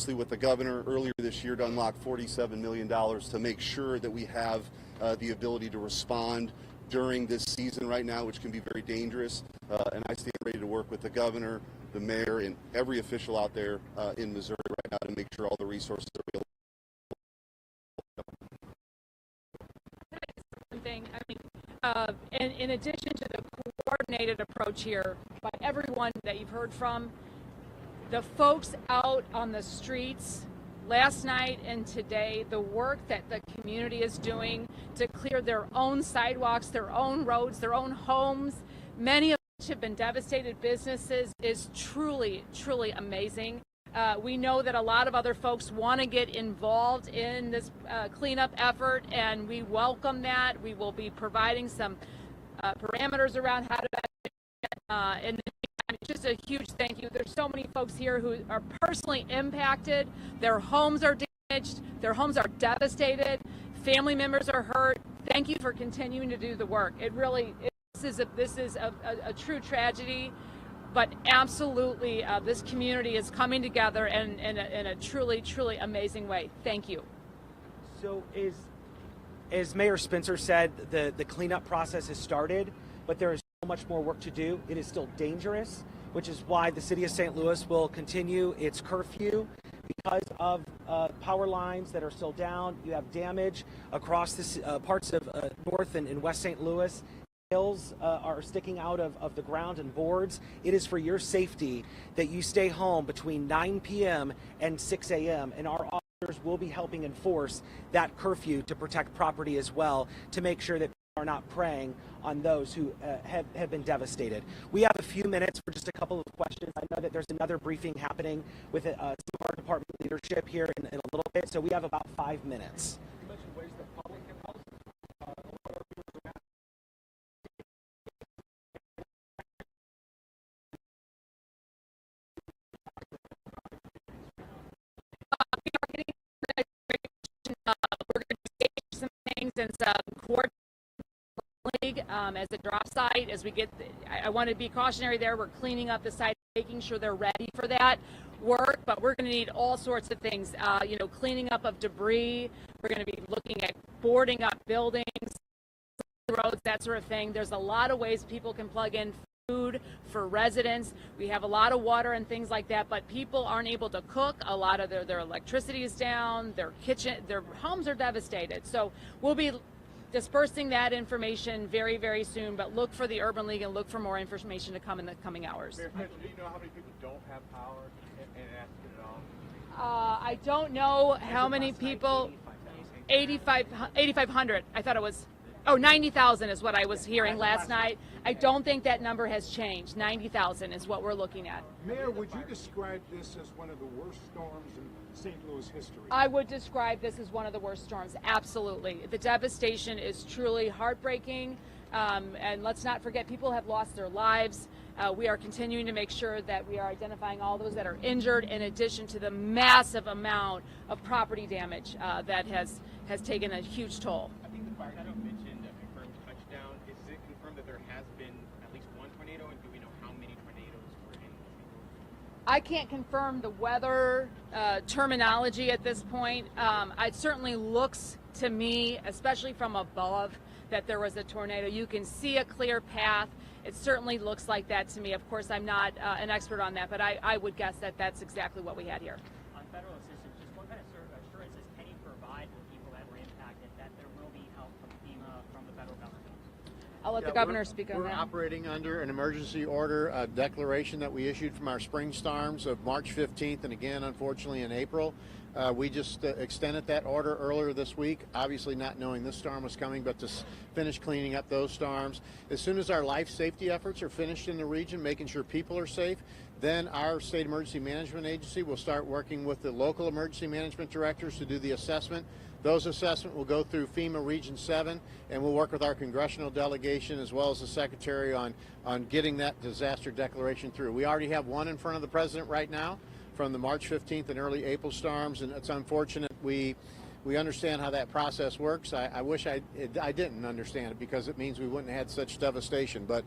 closely with the governor earlier this year to unlock $47 million to make sure that we have the ability to respond during this season right now, which can be very dangerous. And I stand ready to work with the governor, the mayor, and every official out there in Missouri right now to make sure all the resources are available. In addition to the coordinated approach here by everyone that you've heard from, the folks out on the streets last night and today, the work that the community is doing to clear their own sidewalks, their own roads, their own homes, many of which have been devastated businesses, is truly, truly amazing. We know that a lot of other folks want to get involved in this cleanup effort, and we welcome that. We will be providing some parameters around how to do that. And just a huge thank you. There's so many folks here who are personally impacted. Their homes are damaged. Their homes are devastated. Family members are hurt. Thank you for continuing to do the work. It really, this is a true tragedy. But absolutely, this community is coming together in a truly, truly amazing way. Thank you. So as Mayor Spencer said, the cleanup process has started, but there is so much more work to do. It is still dangerous, which is why the city of St. Louis will continue its curfew because of power lines that are still down. You have damage across the parts of North and West St. Louis. Nails are sticking out of the ground and boards. It is for your safety that you stay home between 9 p.m. and 6 a.m. and our officers will be helping enforce that curfew to protect property as well, to make sure that people are not preying on those who have been devastated. We have a few minutes for just a couple of questions. I know that there's another briefing happening with some of our department leadership here in a little bit, so we have about 5 minutes. You mentioned ways that public can help. We're going to stage some things and some coordinate as a drop site. As we get, I want to be cautionary there. We're cleaning up the site, making sure they're ready for that work. But we're going to need all sorts of things. Cleaning up of debris. We're going to be looking at boarding up buildings, roads, that sort of thing. There's a lot of ways people can plug in food for residents. We have a lot of water and things like that, but people aren't able to cook. A lot of their electricity is down, their homes are devastated. So we'll be dispersing that information very, very soon, but look for the Urban League and look for more information to come in the coming hours. Mayor, do you know how many people don't have power and ask it at all? I don't know how many people. 8,500. I thought it was. Oh, 90,000 is what I was hearing last night. I don't think that number has changed. 90,000 is what we're looking at. Mayor, would you describe this as one of the worst storms in St. Louis history? I would describe this as one of the worst storms, absolutely. The devastation is truly heartbreaking. And let's not forget, people have lost their lives. We are continuing to make sure that we are identifying all those that are injured, in addition to the massive amount of property damage that has taken a huge toll. I think the fire mentioned a confirmed touchdown. Is it confirmed that there has been at least one tornado, and do we know how many tornadoes were in? I can't confirm the weather terminology at this point. It certainly looks to me, especially from above, that there was a tornado. You can see a clear path. It certainly looks like that to me. Of course, I'm not an expert on that, but I would guess that that's exactly what we had here. On federal assistance, just what kind of assurances can you provide with people that were impacted that there will be help from FEMA, from the federal government? I'll let the governor speak on that. We're operating under an emergency order declaration that we issued from our spring storms of March 15th and again, unfortunately, in April. We just extended that order earlier this week, obviously not knowing this storm was coming, but to finish cleaning up those storms. As soon as our life safety efforts are finished in the region, making sure people are safe, then our state emergency management agency will start working with the local emergency management directors to do the assessment. Those assessments will go through FEMA Region 7, and we'll work with our congressional delegation as well as the Secretary on getting that disaster declaration through. We already have one in front of the President right now from the March 15th and early April storms, and it's unfortunate. We understand how that process works. I wish I didn't understand it, because it means we wouldn't have had such devastation, but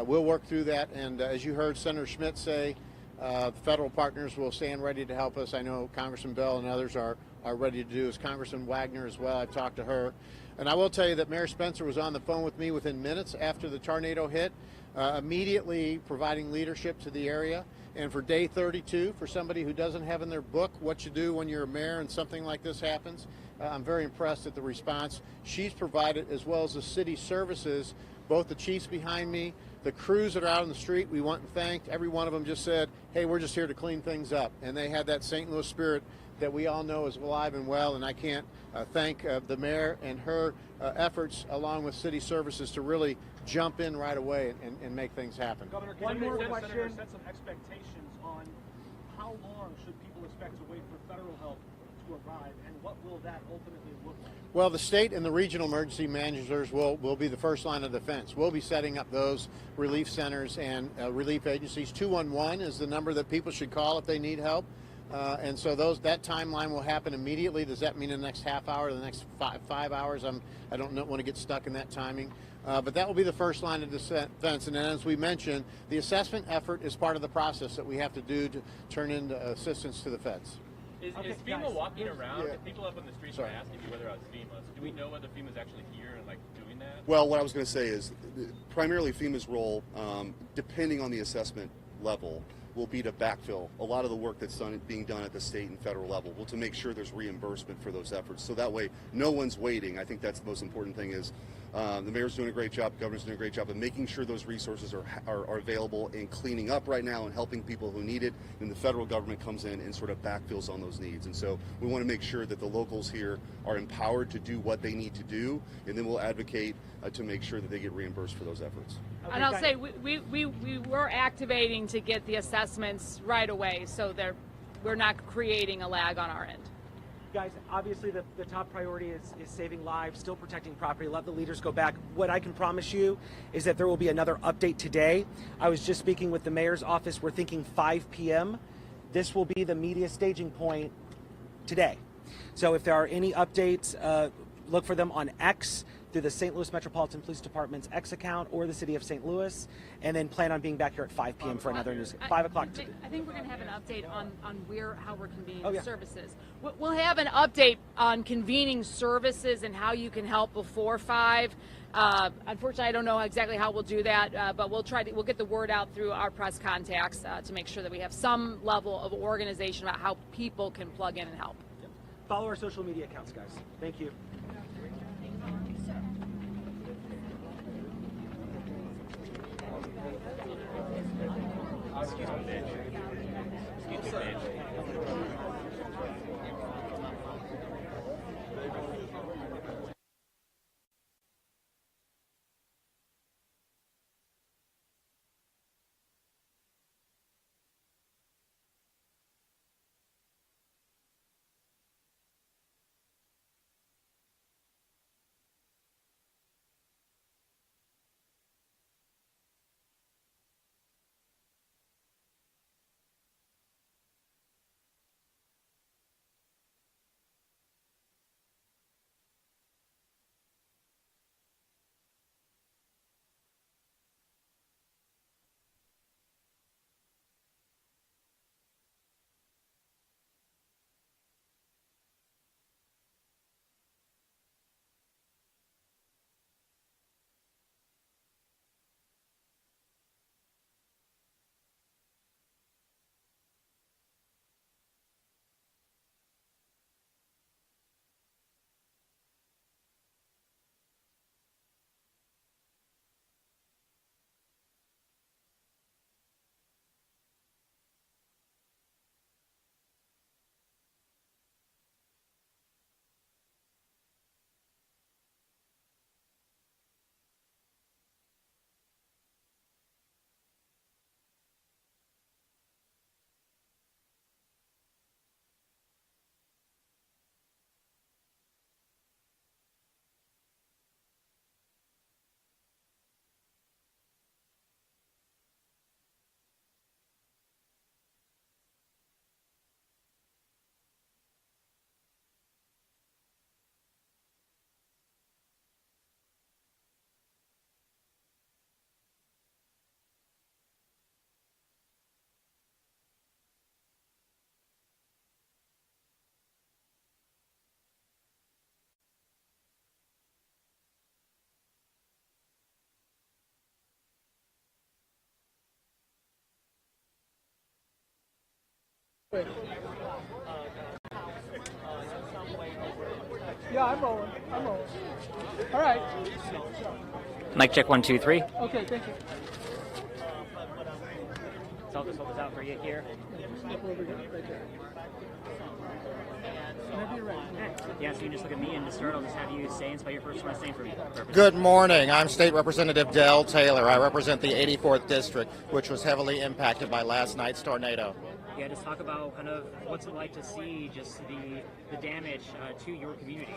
we'll work through that. And as you heard Senator Schmidt say, The federal partners will stand ready to help us. I know Congressman Bell and others are ready to do this. Congressman Wagner as well. I've talked to her. And I will tell you that Mayor Spencer was on the phone with me within minutes after the tornado hit, immediately providing leadership to the area. And for day 32, for somebody who doesn't have in their book what you do when you're a mayor and something like this happens, I'm very impressed at the response she's provided, as well as the city services, both the chiefs behind me, the crews that are out on the street. We want and thanked. Every one of them just said, hey, we're just here to clean things up. And they had that St. Louis spirit that we all know is alive and well, and I can't thank the mayor and her efforts, along with city services, to really jump in right away and make things happen. Governor, One more Senator, question. set some expectations on how long should people expect to wait for federal help to arrive, and what will that ultimately look like? Well, the state and the regional emergency managers will be the first line of defense. We'll be setting up those relief centers and relief agencies. 211 is the number that people should call if they need help. And so that timeline will happen immediately. Does that mean in the next half hour, the next five hours? I don't want to get stuck in that timing. But that will be the first line of defense. And then, as we mentioned, the assessment effort is part of the process that we have to do to turn into assistance to the feds. Is FEMA guys, walking around? Yeah. If people up on the streets are asking me whether I was FEMA, so do we know whether FEMA's actually here and like doing that? Well, what I was going to say is primarily FEMA's role, depending on the assessment level, will be to backfill a lot of the work that's being done at the state and federal level, to make sure there's reimbursement for those efforts. So that way, no one's waiting. I think that's the most important thing is the mayor's doing a great job, the governor's doing a great job of making sure those resources are available and cleaning up right now and helping people who need it. And the federal government comes in and sort of backfills on those needs. And so we want to make sure that the locals here are empowered to do what they need to do, and then we'll advocate to make sure that they get reimbursed for those efforts. And I'll say we were activating to get the assessments right away, so we're not creating a lag on our end. Guys, obviously the top priority is saving lives, still protecting property. Let the leaders go back. What I can promise you is that there will be another update today. I was just speaking with the mayor's office. We're thinking 5 p.m. This will be the media staging point today. So if there are any updates, look for them on X, through the St. Louis Metropolitan Police Department's X account or the City of St. Louis, and then plan on being back here at 5 p.m. for another news. 5 o'clock. I think we're going to have an update on how we're convening Oh, yeah. services. We'll have an update on convening services and how you can help before 5. Unfortunately, I don't know exactly how we'll do that, but we'll get the word out through our press contacts to make sure that we have some level of organization about how people can plug in and help. Follow our social media accounts, guys. Thank you. Excuse me, Mitch. Excuse me, Mitch. Yeah, I'm rolling. All right. Mic check 1, 2, 3. Okay, thank you. So I'll just hold this out for you here. Step over here, right there. Whenever you're ready. Yeah, so you just look at me and to start, I'll just have you say and spell your first and last name for me. Good morning. I'm State Representative Del Taylor. I represent the 84th District, which was heavily impacted by last night's tornado. Yeah, just talk about kind of what's it like to see just the damage to your community.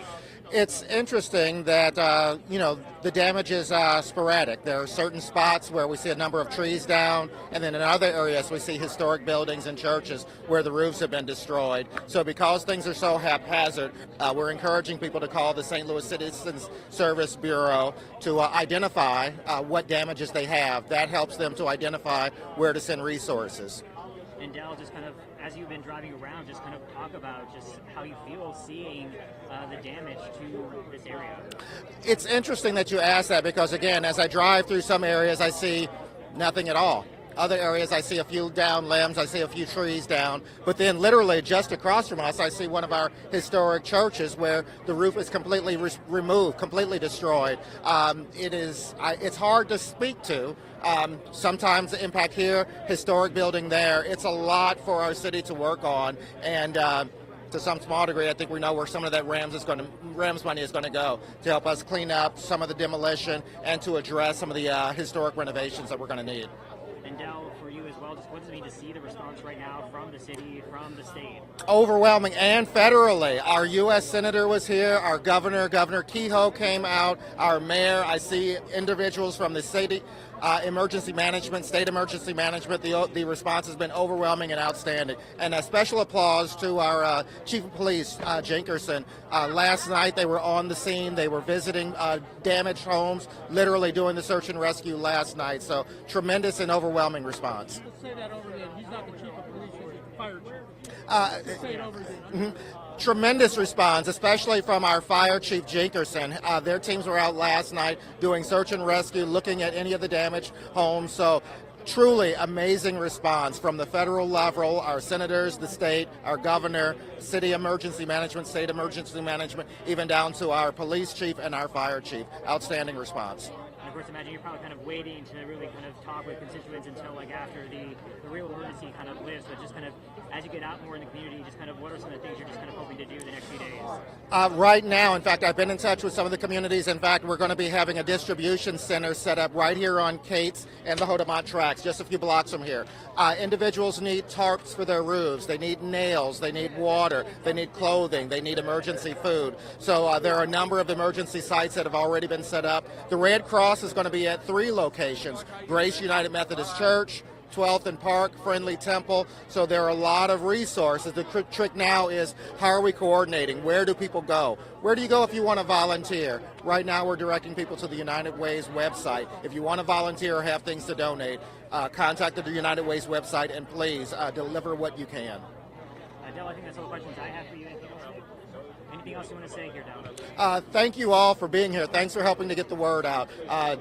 It's interesting that, the damage is sporadic. There are certain spots where we see a number of trees down, and then in other areas we see historic buildings and churches where the roofs have been destroyed. So because things are so haphazard, we're encouraging people to call the St. Louis Citizens Service Bureau to identify what damages they have. That helps them to identify where to send resources. And Dell, just kind of, as you've been driving around, just kind of talk about just how you feel seeing the damage to this area. It's interesting that you ask that because, again, as I drive through some areas, I see nothing at all. Other areas, I see a few down limbs, I see a few trees down, but then literally just across from us, I see one of our historic churches where the roof is completely removed, completely destroyed. It's hard to speak to. Sometimes the impact here, historic building there. It's a lot for our city to work on, and to some small degree, I think we know where some of that RAMS money is going to go to help us clean up some of the demolition and to address some of the historic renovations that we're going to need. And Dell, for you as well, just what does it mean to see the response right now from the city, from the state? Overwhelming, and federally. Our U.S. Senator was here, our Governor Kehoe came out, our mayor. I see individuals from the city emergency management, state emergency management. The response has been overwhelming and outstanding. And a special applause to our Chief of Police, Jenkerson. Last night they were on the scene. They were visiting damaged homes, literally doing the search and rescue last night. So tremendous and overwhelming response. Let's say that over again. He's not the chief of police, he's the fire chief. Let's say it over again. Tremendous response, especially from our fire chief Jenkerson. Their teams were out last night doing search and rescue, looking at any of the damaged homes. So truly amazing response from the federal level, our senators, the state, our governor, city emergency management, state emergency management, even down to our police chief and our fire chief. Outstanding response. And of course, imagine you're probably kind of waiting to really kind of talk with constituents until like after the real emergency kind of lifts, but just kind of as you get out more in the community, just kind of what are some of the things you're just kind of hoping to do the next few days? Right now, in fact, I've been in touch with some of the communities. In fact, we're going to be having a distribution center set up right here on Cates and the Hodemont tracks, just a few blocks from here. Individuals need tarps for their roofs. They need nails. They need water. They need clothing. They need emergency food. So there are a number of emergency sites that have already been set up. The Red Cross is going to be at 3 locations: Grace United Methodist Church, 12th and Park, Friendly Temple. So there are a lot of resources. The trick now is, how are we coordinating? Where do people go? Where do you go if you want to volunteer? Right now we're directing people to the United Way's website. If you want to volunteer or have things to donate, contact the United Way's website and please deliver what you can. Dell, I think that's all the questions I have for you. Anything else you want to say here, Dell? Thank you all for being here. Thanks for helping to get the word out.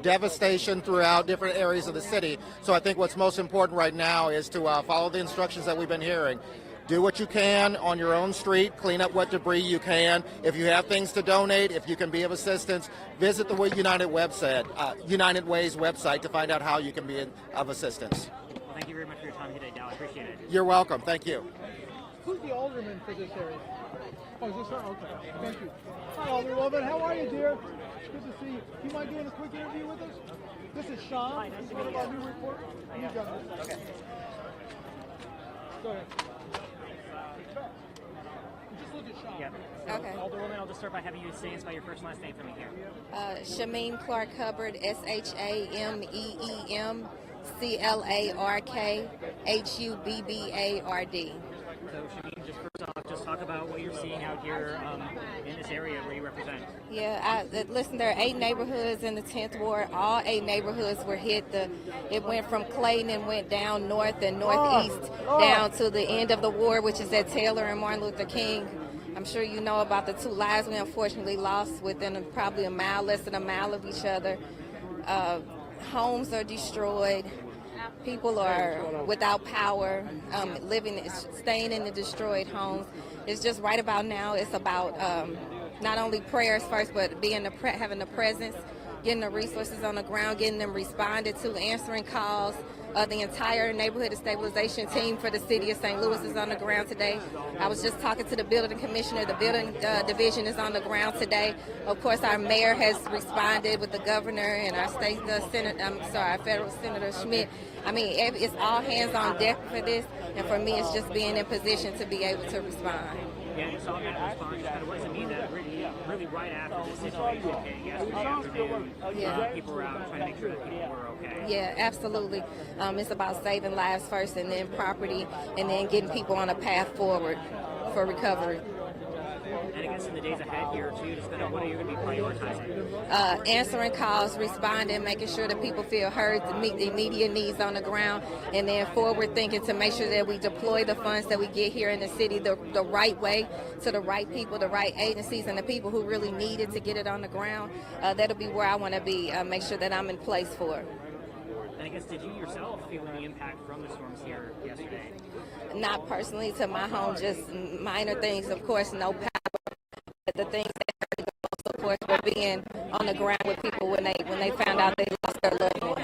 Devastation throughout different areas of the city. So I think what's most important right now is to follow the instructions that we've been hearing. Do what you can on your own street. Clean up what debris you can. If you have things to donate, if you can be of assistance, visit the United website, United Way's website to find out how you can be of assistance. Well, thank you very much for your time today, Dell. I appreciate it. You're welcome. Thank you. Who's the alderman for this area? Oh, is this her? Okay. Thank you. Hi, Alderwoman. How are you, dear? Good to see you. Do you mind doing a quick interview with us? This is Sean. Hi, nice to one meet of you. our new reporters. Yeah. Okay. Go ahead. Just look at Sean. Yeah. Okay. Alderwoman, I'll just start by having you say and spell your first and last name for me here. Shameen Clark Hubbard, SHAMEEM CLARK HUBBARD. So, Shameen, just first off, just talk about what you're seeing out here in this area where you represent. Yeah, listen, there are 8 neighborhoods in the 10th Ward. All 8 neighborhoods were hit. It went from Clayton and went down north and northeast down to the end of the ward, which is at Taylor and Martin Luther King. I'm sure you know about the 2 lives we unfortunately lost within probably less than a mile of each other. Homes are destroyed. people are without power, staying in the destroyed homes. It's just right about now. It's about not only prayers first, but having the presence, getting the resources on the ground, getting them responded to, answering calls. The entire neighborhood stabilization team for the city of St. Louis is on the ground today. I was just talking to the building commissioner. The building division is on the ground today. Of course, our mayor has responded with the governor and our our federal senator Schmidt. I mean, it's all hands on deck for this, and for me, it's just being in position to be able to respond. Yeah, it's all kind of response. Kind of what does it mean that really right after the situation came yesterday afternoon, people were out trying to make sure that people were okay? Yeah, absolutely. It's about saving lives first, and then property, and then getting people on a path forward for recovery. And I guess in the days ahead here too, just kind of what are you going to be prioritizing? Answering calls, responding, making sure that people feel heard, to meet the immediate needs on the ground, and then forward thinking to make sure that we deploy the funds that we get here in the city the right way to the right people, the right agencies, and the people who really need it to get it on the ground. That'll be where I want to be, make sure that I'm in place for it. And I guess, did you yourself feel any impact from the storms here yesterday? Not personally to my home, just minor things. Of course, no power. But the things that hurt the most, of course, were being on the ground with people when they found out they lost their loved ones.